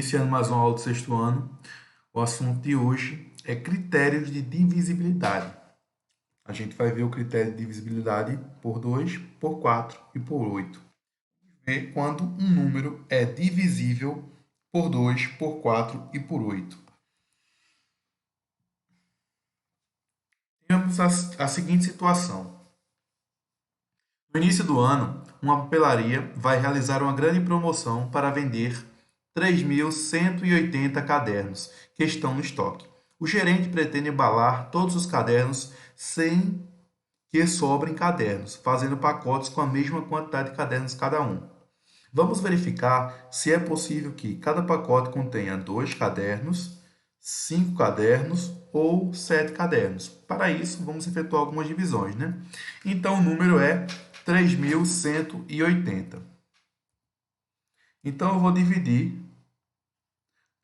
Iniciando mais uma aula do sexto ano, o assunto de hoje é critérios de divisibilidade. A gente vai ver o critério de divisibilidade por 2, por 4 e por 8. Ver quando um número é divisível por 2, por 4 e por 8. Temos a seguinte situação. No início do ano, uma papelaria vai realizar uma grande promoção para vender 3.180 cadernos que estão no estoque. O gerente pretende embalar todos os cadernos sem que sobrem cadernos, fazendo pacotes com a mesma quantidade de cadernos cada um. Vamos verificar se é possível que cada pacote contenha 2 cadernos, 5 cadernos ou 7 cadernos. Para isso, vamos efetuar algumas divisões, né? Então, o número é 3.180. Então, eu vou dividir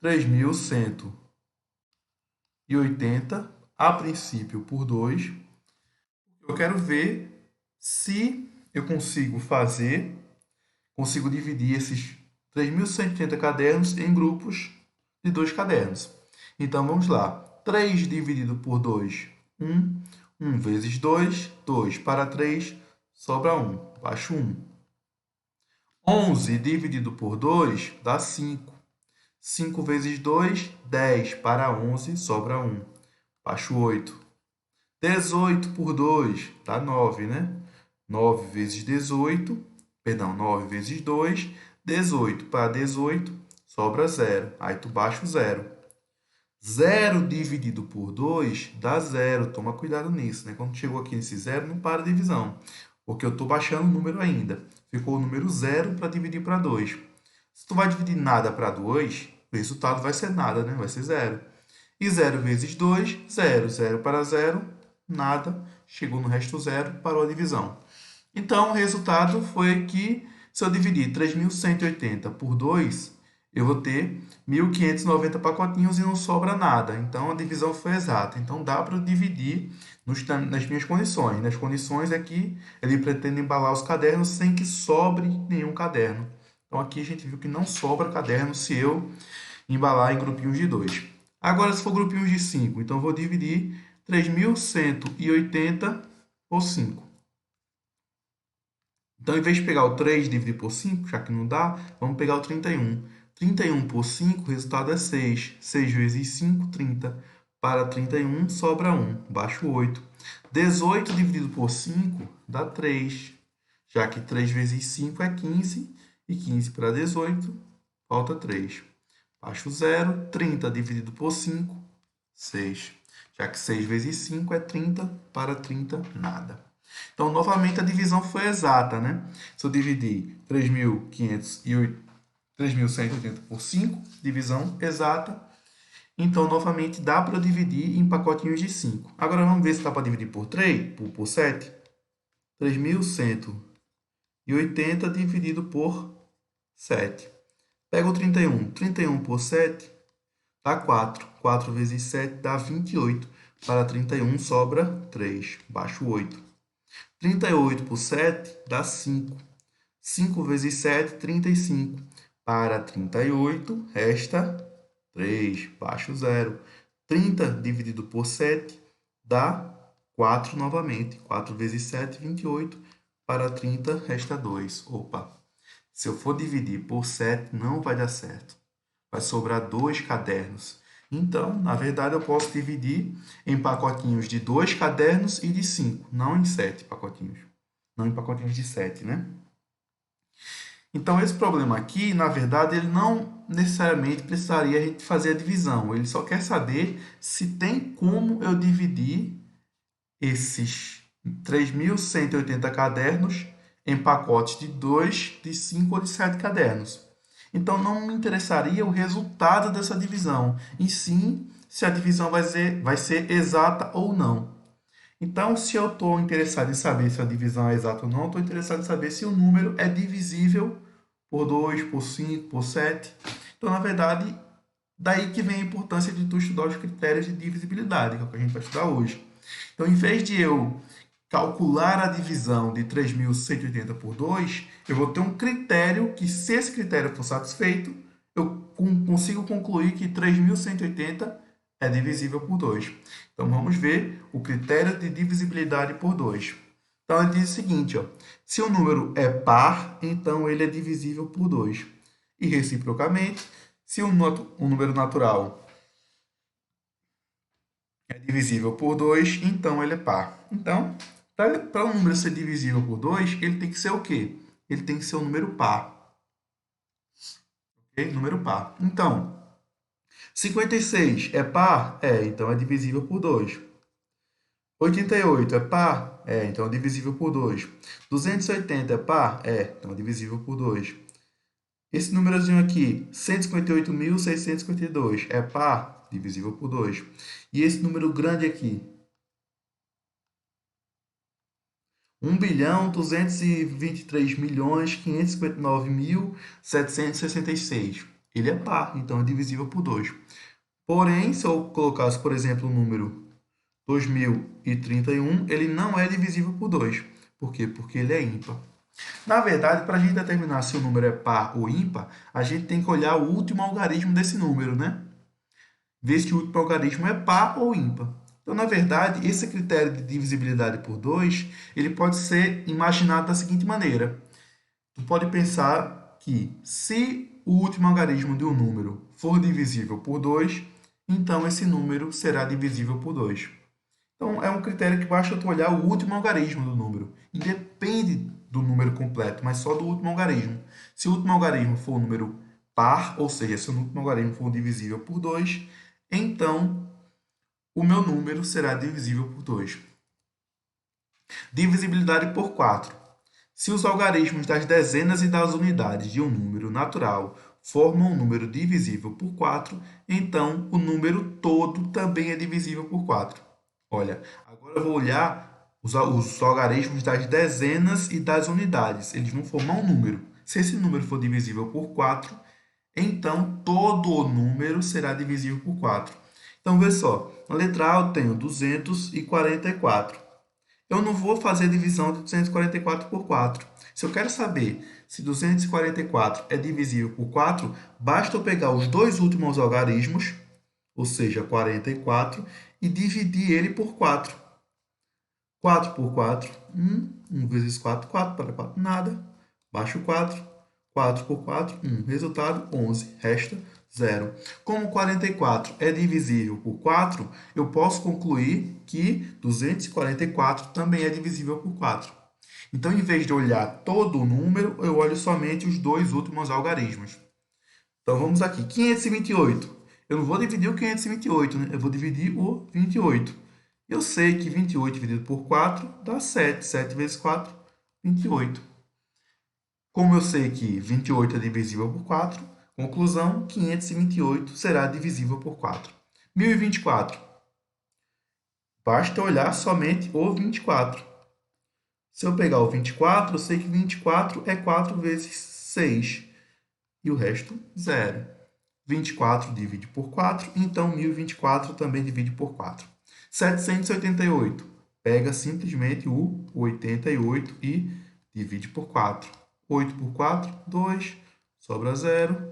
3.180, a princípio, por 2. Eu quero ver se eu consigo dividir esses 3.180 cadernos em grupos de 2 cadernos. Então, vamos lá. 3 dividido por 2, 1. 1 vezes 2, 2 para 3, sobra 1. Baixo 1. 11 dividido por 2 dá 5. 5 vezes 2, 10 para 11, sobra 1. Baixo 8. 18 por 2 dá 9, né? 9 vezes 18, perdão, 9 vezes 2, 18 para 18, sobra 0. Aí tu baixa o 0. 0 dividido por 2 dá 0. Toma cuidado nisso, né? Quando chegou aqui nesse 0, não para a divisão, porque eu estou baixando o número ainda. Ficou o número 0 para dividir para 2. Se tu vai dividir nada para 2, o resultado vai ser nada, né? Vai ser 0. E 0 vezes 2, 0. 0 para 0, nada. Chegou no resto 0, parou a divisão. Então, o resultado foi que, se eu dividir 3.180 por 2, eu vou ter 1.590 pacotinhos e não sobra nada. Então, a divisão foi exata. Então, dá para dividir nas minhas condições. Nas condições é que ele pretende embalar os cadernos sem que sobre nenhum caderno. Então, aqui a gente viu que não sobra caderno se eu embalar em grupinhos de 2. Agora, se for grupinhos de 5, então eu vou dividir 3.180 por 5. Então, em vez de pegar o 3 e dividir por 5, já que não dá, vamos pegar o 31. 31 por 5, o resultado é 6. 6 vezes 5, 30. Para 31, sobra 1. Baixo 8. 18 dividido por 5 dá 3. Já que 3 vezes 5 é 15. E 15 para 18, falta 3. Baixo 0. 30 dividido por 5, 6. Já que 6 vezes 5 é 30. Para 30, nada. Então, novamente, a divisão foi exata, né? Se eu dividir 3.180 por 5, divisão exata. Então, novamente, dá para dividir em pacotinhos de 5. Agora, vamos ver se dá para dividir por 3, por 7. 3.180 dividido por 7. Pega o 31. 31 por 7 dá 4. 4 vezes 7 dá 28. Para 31 sobra 3. Baixo 8. 38 por 7 dá 5. 5 vezes 7, 35. Para 38, resta 3. Baixo 0. 30 dividido por 7 dá 4 novamente. 4 vezes 7, 28. Para 30, resta 2. Opa! Se eu for dividir por 7, não vai dar certo. Vai sobrar 2 cadernos. Então, na verdade, eu posso dividir em pacotinhos de 2 cadernos e de 5, não em 7 pacotinhos. Não em pacotinhos de 7, né? Então, esse problema aqui, na verdade, ele não necessariamente precisaria a gente fazer a divisão. Ele só quer saber se tem como eu dividir esses 3.180 cadernos em pacotes de 2, de 5 ou de 7 cadernos. Então, não me interessaria o resultado dessa divisão, e sim se a divisão vai ser exata ou não. Então, se eu estou interessado em saber se a divisão é exata ou não, estou interessado em saber se o número é divisível por 2, por 5, por 7. Então, na verdade, daí que vem a importância de tu estudar os critérios de divisibilidade, que é o que a gente vai estudar hoje. Então, em vez de eu calcular a divisão de 3.180 por 2, eu vou ter um critério que, se esse critério for satisfeito, eu consigo concluir que 3.180 é divisível por 2. Então, vamos ver o critério de divisibilidade por 2. Então, ele diz o seguinte, ó, se o número é par, então ele é divisível por 2. E, reciprocamente, se o número natural é divisível por 2, então ele é par. Então, para um número ser divisível por 2, ele tem que ser o quê? Ele tem que ser um número par. Ok? Número par. Então, 56 é par? É, então é divisível por 2. 88 é par? É, então é divisível por 2. 280 é par? É, então é divisível por 2. Esse númerozinho aqui, 158.652, é par? Divisível por 2. E esse número grande aqui, 1.223.559.766. Ele é par, então é divisível por 2. Porém, se eu colocasse, por exemplo, o número 2031, ele não é divisível por 2. Por quê? Porque ele é ímpar. Na verdade, para a gente determinar se o número é par ou ímpar, a gente tem que olhar o último algarismo desse número, né? Ver se o último algarismo é par ou ímpar. Então, na verdade, esse critério de divisibilidade por 2, ele pode ser imaginado da seguinte maneira. Tu pode pensar que se o último algarismo de um número for divisível por 2, então esse número será divisível por 2. Então, é um critério que basta tu olhar o último algarismo do número. Independe do número completo, mas só do último algarismo. Se o último algarismo for um número par, ou seja, se o último algarismo for divisível por 2, então o meu número será divisível por 2. Divisibilidade por 4. Se os algarismos das dezenas e das unidades de um número natural formam um número divisível por 4, então o número todo também é divisível por 4. Olha, agora eu vou olhar os algarismos das dezenas e das unidades. Eles vão formar um número. Se esse número for divisível por 4, então todo o número será divisível por 4. Então, vê só. Na letra A eu tenho 244. Eu não vou fazer divisão de 244 por 4. Se eu quero saber se 244 é divisível por 4, basta eu pegar os dois últimos algarismos, ou seja, 44, e dividir ele por 4. 4 por 4, 1. 1 vezes 4, 4 para 4, nada. Baixa o 4. 4 por 4, 1. Resultado, 11. Resta 0. Como 44 é divisível por 4, eu posso concluir que 244 também é divisível por 4. Então, em vez de olhar todo o número, eu olho somente os dois últimos algarismos. Então, vamos aqui. 528. Eu não vou dividir o 528, né? Eu vou dividir o 28. Eu sei que 28 dividido por 4 dá 7. 7 vezes 4, 28. Como eu sei que 28 é divisível por 4, conclusão, 528 será divisível por 4. 1024. Basta olhar somente o 24. Se eu pegar o 24, eu sei que 24 é 4 vezes 6. E o resto, 0. 24 divide por 4, então 1024 também divide por 4. 788. Pega simplesmente o 88 e divide por 4. 8 por 4, 2, sobra 0.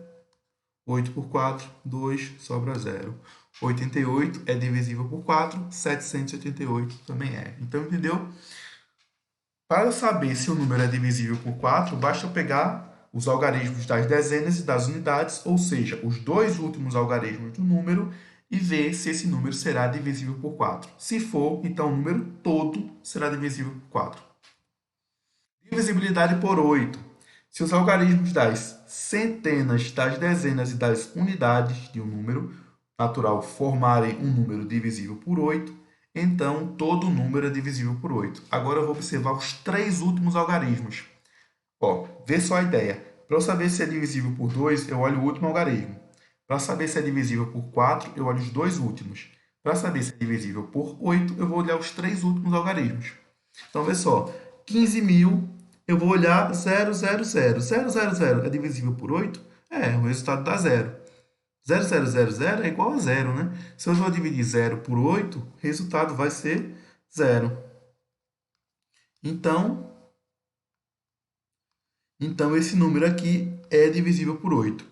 8 por 4, 2, sobra 0. 88 é divisível por 4, 788 também é. Então, entendeu? Para eu saber se o número é divisível por 4, basta eu pegar os algarismos das dezenas e das unidades, ou seja, os dois últimos algarismos do número, e ver se esse número será divisível por 4. Se for, então o número todo será divisível por 4. Divisibilidade por 8. Se os algarismos das centenas, das dezenas e das unidades de um número natural formarem um número divisível por 8, então todo número é divisível por 8. Agora eu vou observar os três últimos algarismos. Ó, vê só a ideia. Para eu saber se é divisível por 2, eu olho o último algarismo. Para saber se é divisível por 4, eu olho os dois últimos. Para saber se é divisível por 8, eu vou olhar os três últimos algarismos. Então, vê só. 15.000, eu vou olhar 000. 000 é divisível por 8? É, o resultado dá 0. 0,000 é igual a 0, né? Se eu vou dividir 0 por 8, o resultado vai ser 0. Então, esse número aqui é divisível por 8.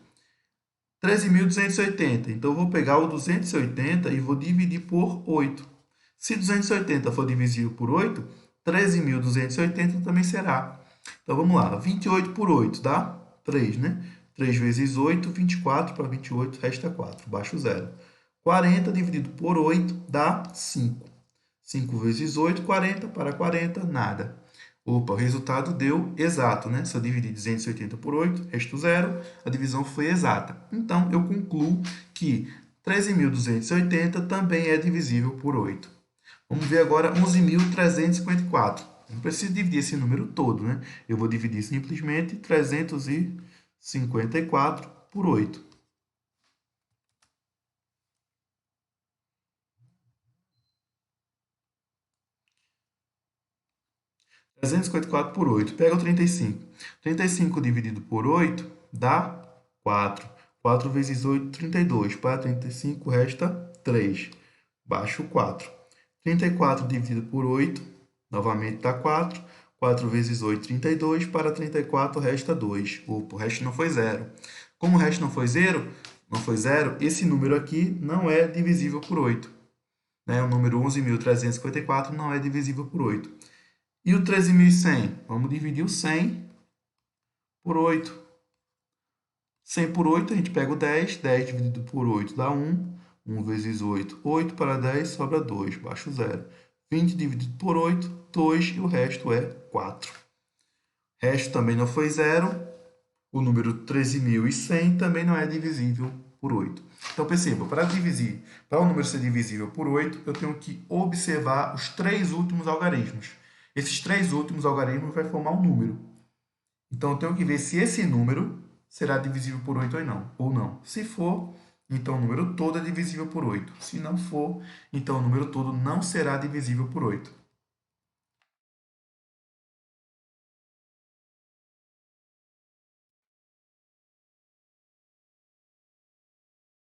13.280. Então, eu vou pegar o 280 e vou dividir por 8. Se 280 for divisível por 8, 13.280 também será. Então, vamos lá. 28 por 8 dá 3, né? 3 vezes 8, 24. Para 28, resta 4. Baixo zero. 40 dividido por 8 dá 5. 5 vezes 8, 40. Para 40, nada. Opa, o resultado deu exato, né? Se eu dividir 280 por 8, resto zero, a divisão foi exata. Então, eu concluo que 13.280 também é divisível por 8. Vamos ver agora 11.354. Não preciso dividir esse número todo, né? Eu vou dividir simplesmente 354 por 8. 354 por 8. Pega o 35. 35 dividido por 8 dá 4. 4 vezes 8, 32. Para 35 resta 3. Baixo 4. 34 dividido por 8, novamente dá 4. 4 vezes 8, 32. Para 34 resta 2. Opa, o resto não foi zero. Como o resto não foi zero, esse número aqui não é divisível por 8. Né? O número 11.354 não é divisível por 8. E o 13.100? Vamos dividir o 100 por 8. 100 por 8, a gente pega o 10. 10 dividido por 8 dá 1. 1 vezes 8, 8 para 10 sobra 2, baixo zero. 20 dividido por 8, 2 e o resto é 4. Resto também não foi zero. O número 13.100 também não é divisível por 8. Então, perceba, para o número ser divisível por 8, eu tenho que observar os 3 últimos algarismos. Esses 3 últimos algarismos vão formar um número. Então, eu tenho que ver se esse número será divisível por 8 ou não. Se for, então o número todo é divisível por 8. Se não for, então o número todo não será divisível por 8.